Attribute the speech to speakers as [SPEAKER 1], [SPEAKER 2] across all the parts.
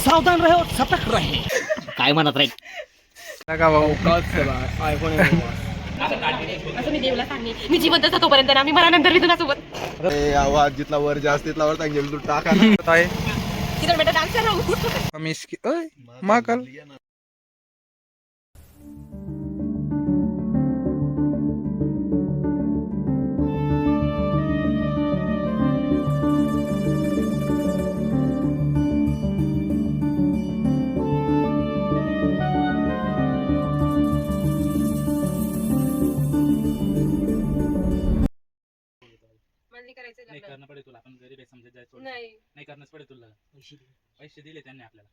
[SPEAKER 1] सावधान रहे और सतर्क रहे. काय म्हणत रे
[SPEAKER 2] का भाऊ
[SPEAKER 3] असं मी देवला सांगणे मी जिवंत असतो तोपर्यंत ना मी मला नंतर मी तुझ्यासोबत
[SPEAKER 4] आवाज जिथला वर जास्त तिथला वर सांगेल तू टाका ना.
[SPEAKER 2] आहे
[SPEAKER 3] तिथं बेटा डान्स राहू
[SPEAKER 2] आम्ही माकल
[SPEAKER 5] नाही करणं पडेल तुला, आपण गरीब आहे समजत जायचं.
[SPEAKER 3] नाही
[SPEAKER 5] नाही करणंच पडेल तुला. पैसे दिले त्यांनी आपल्याला,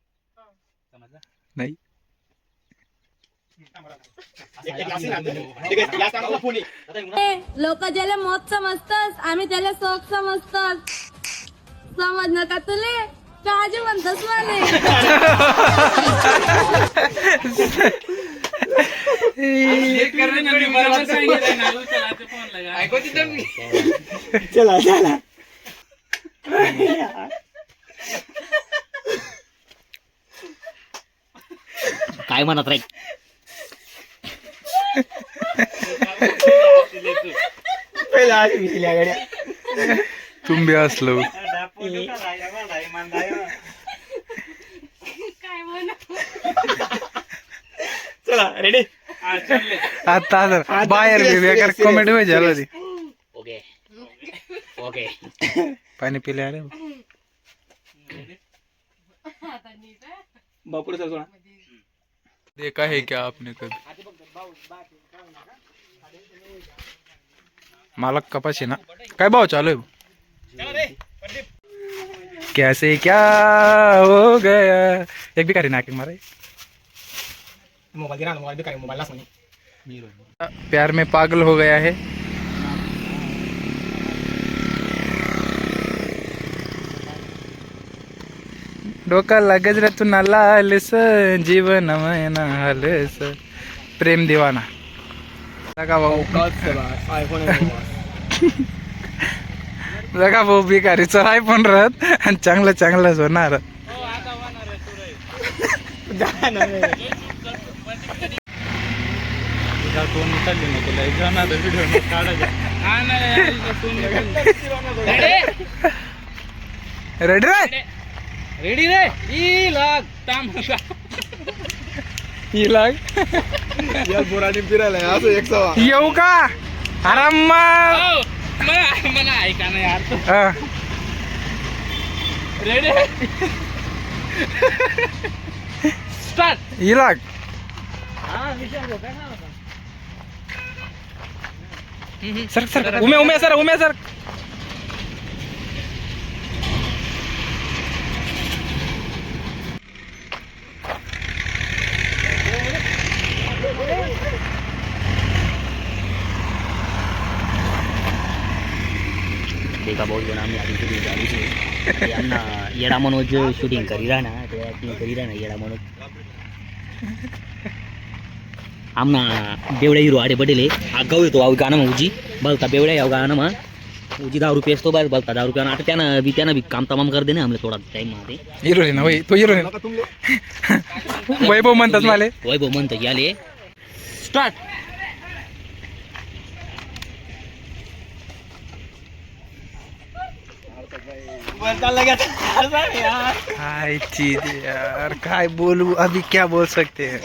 [SPEAKER 5] समजलं?
[SPEAKER 2] नाही
[SPEAKER 6] लोक ज्याला मौत समजतात आम्ही त्याला शोक समजतात. समजलं का तुले काळजी म्हणतस मला
[SPEAKER 1] चला चला काय म्हणत रे पहिला आधी विसल्या गाड्या
[SPEAKER 2] तुम भी असलो
[SPEAKER 3] काय म्हणा
[SPEAKER 1] चला रेडी
[SPEAKER 2] आता बाहेर बी बेकार कॉमेडी हो झालं ती
[SPEAKER 1] ओके ओके
[SPEAKER 2] पाणी पिले आले
[SPEAKER 1] बापुडे सर सोडा
[SPEAKER 2] देखा है क्या आपने कभी मालक कपाशी ना काय भाव चालू है कैसे क्या हो गया एक भी करी नाकिंग मारे
[SPEAKER 1] मोबाईल दिला मोबाईल बी काय मोबाईल लास म्हणे
[SPEAKER 2] प्यार में पागल हो गया है डोका लगज रे तू नाला आलेस जीवन मैना हालेस प्रेम दीवाना लगा भाऊ लगा भाऊ भिकारीचं आहे पण राहत आणि चांगलं चांगलंच होणार रेडी रे
[SPEAKER 5] रेडी रे ई लाग ताम
[SPEAKER 2] ही लाग
[SPEAKER 4] या बोराने फिरायला असं एक सवा
[SPEAKER 2] येऊ का आराम
[SPEAKER 5] मला ऐका ना यार रेडी स्टार्ट
[SPEAKER 2] ही लाग sir sir Umya sir Umya sir
[SPEAKER 1] देखा बहुत आम्ही आधी शूटिंग चालू છે यांना येडा मनोज शूटिंग કરી રહ્યા ના તે ऍक्टिंग કરી રહ્યા ના येडा मनोज आमना बेवड्या हिरो आडे बडेले आगाव येतो आव गाणं उजी बोलता बेवड्या याव गाणं मा उजी 10 रुपये असतो बाहेर बोलता 10 रुपये आता त्यानं बी काम तमाम कर देणे आमले थोडा टाइम मध्ये
[SPEAKER 2] हिरो आहे ना होय तो हिरो आहे वैभव म्हणतात मला
[SPEAKER 1] वैभव म्हणतो याले
[SPEAKER 5] स्टार्ट
[SPEAKER 2] काय चीज यार काय बोलू अभी क्या बोल सकते हैं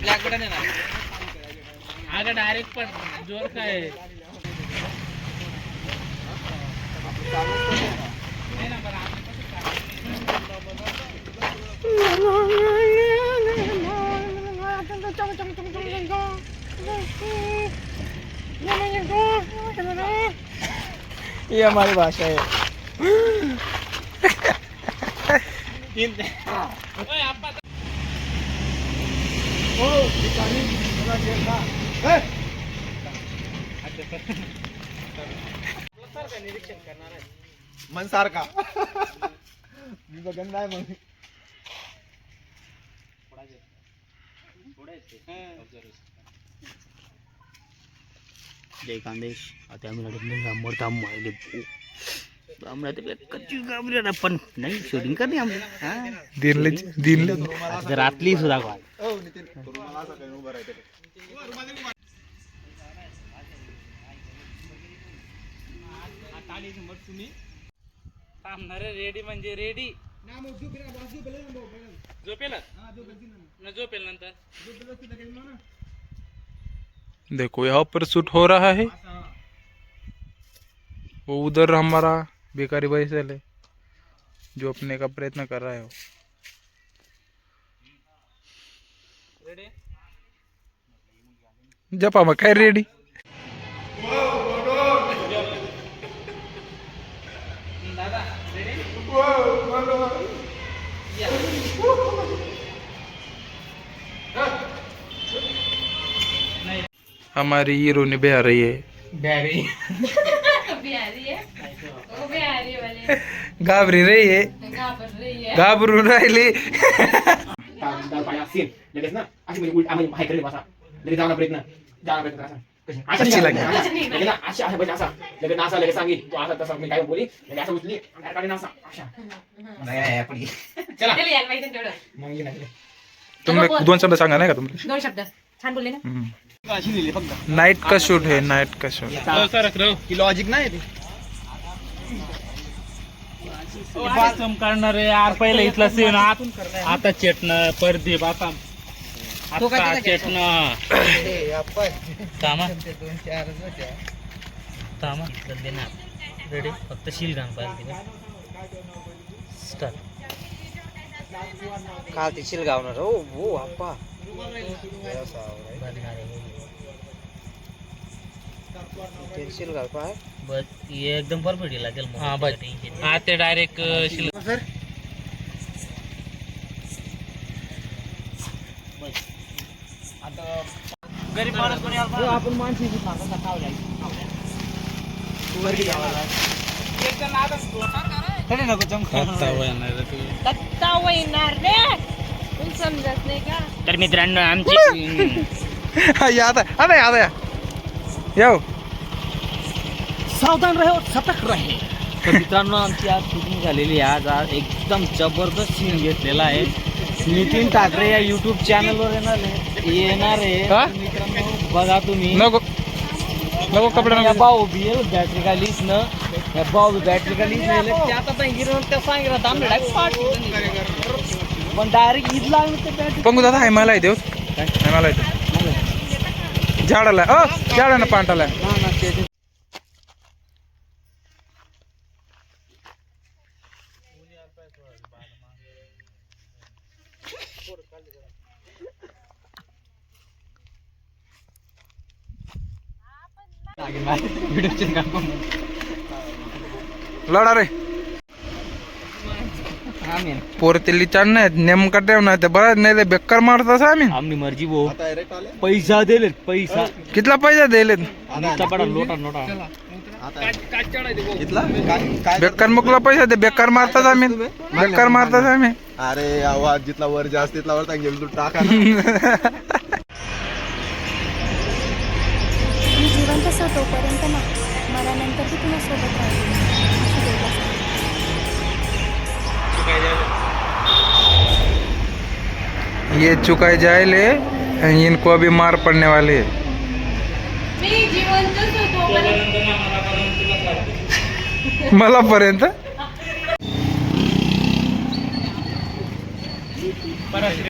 [SPEAKER 5] ब्लॅक बटन आहे ना आगे डायरेक्ट पण जोर काय नाही ना बरं
[SPEAKER 1] ये हमारी भाषा है
[SPEAKER 5] ओए आप्पा
[SPEAKER 1] निरीक्षण करणार आहे
[SPEAKER 4] मन सारखा मी बघन नाही मग
[SPEAKER 1] जय खानदेश. आता आम्ही थांबले कच्ची गाबऱ्या पण नाही शूटिंग करणे आमची.
[SPEAKER 2] दिनले
[SPEAKER 1] आता रात्री सुद्धा काय
[SPEAKER 4] हो नितीन मला असं काही उभं राहायचं
[SPEAKER 5] रेडी म्हणजे रेडी झोपेल नंतर
[SPEAKER 2] देखो यहाँ पर शूट हो रहा है. वो उधर हमारा बेकारी बैसल है जो अपने का प्रयत्न कर रहा है. वो जपा मग काय रेडी. हमारी हीरोइनी बह रही है.
[SPEAKER 3] बिहारी है वो बिहारी वाले
[SPEAKER 2] घाबरी रही है.
[SPEAKER 3] घाबर रही है.
[SPEAKER 2] घाबरून राहिली.
[SPEAKER 5] लगेच ना अशी म्हणजे उलट आम्ही हाय करेल बसा लगेच जाणार प्रयत्न करा
[SPEAKER 2] अशी लागली.
[SPEAKER 5] लगेच अशी अशा पाहिजे असा लगेच असा लगेच सांगी तू असा तसा मी काय बोली लगेच असं उचली आणि असा अशा चला
[SPEAKER 3] त्याला यायला माहिती तेवढं.
[SPEAKER 5] मग ये ना
[SPEAKER 2] तुम्ही 2 शब्द सांगा नाही का तुम्ही.
[SPEAKER 3] 2 शब्द छान बोलले ना.
[SPEAKER 2] नाइट का शूट है. नाइट का शूट.
[SPEAKER 4] की लॉजिक नाही ते
[SPEAKER 5] करणार आहे यार पहिलं इथला सीन आता चेटणं परदीप आता चेटणं
[SPEAKER 1] रेडी फक्त शील गाणं पाहिजे स्टार्ट.
[SPEAKER 7] काल ते शिलगावणार हो हो आप्पा ते शिलगाव पाय
[SPEAKER 1] बस हे एकदम परफेक्ट लागेल मग.
[SPEAKER 5] हा बस हा ते डायरेक्ट गरीब माणूस कोणी
[SPEAKER 7] आपण माणशी नको चमका
[SPEAKER 3] दत्ता वैनार रे तू समजत नाही का.
[SPEAKER 1] तर मित्रांनो आमची
[SPEAKER 2] याद आता येऊ.
[SPEAKER 1] सावधान रहे और सतर्क रहे. तर मित्रांनो आमची आज शूटिंग झालेली आहे. आज एकदम जबरदस्त सीन घेतलेला आहे. नितीन ठाकरे या युट्यूब चॅनलवर येणार आहे मित्रांनो. बघा तुम्ही
[SPEAKER 2] नको कपडे
[SPEAKER 1] या भाऊ बी बॅटरी का लीस न या भाऊ बॅटरी का लीस नेले ते आता त्या सांगितलं आम्ही डायरेक्ट पार्टी पण डायरेक्ट ईद लागलं ते बॅटरी.
[SPEAKER 2] पंगू दादा हाय मला येते मला येते झाडाला झाडानं पांटाला. लढा रे पोर ते लिचाड नाही नेमका ठेव नाही ते बरं नाही ते बेकार मारतास आम्ही.
[SPEAKER 1] आमनी मर्जी भाऊ
[SPEAKER 4] डायरेक्ट आले
[SPEAKER 1] पैसा दिले पैसा
[SPEAKER 2] कितला पैसा दिले.
[SPEAKER 1] बडा लोटा नोटा
[SPEAKER 4] इथला काय
[SPEAKER 2] बेकार मुकला पैसा ते बेकार मारतात आम्ही. बेकार मारतात आम्ही.
[SPEAKER 4] अरे आवाज जिथला वर जास्त तिथला वर गेलो तू टाका ना.
[SPEAKER 8] मी जिवंत असतो तोपर्यंत ना मला नंतर ती तुला सोबत राहील असं देवला सांग.
[SPEAKER 2] ये चुकाई जाएले इनको अभी मार पड़ने वाले है.
[SPEAKER 3] मी जिवंत होतो
[SPEAKER 2] मला पर्यंत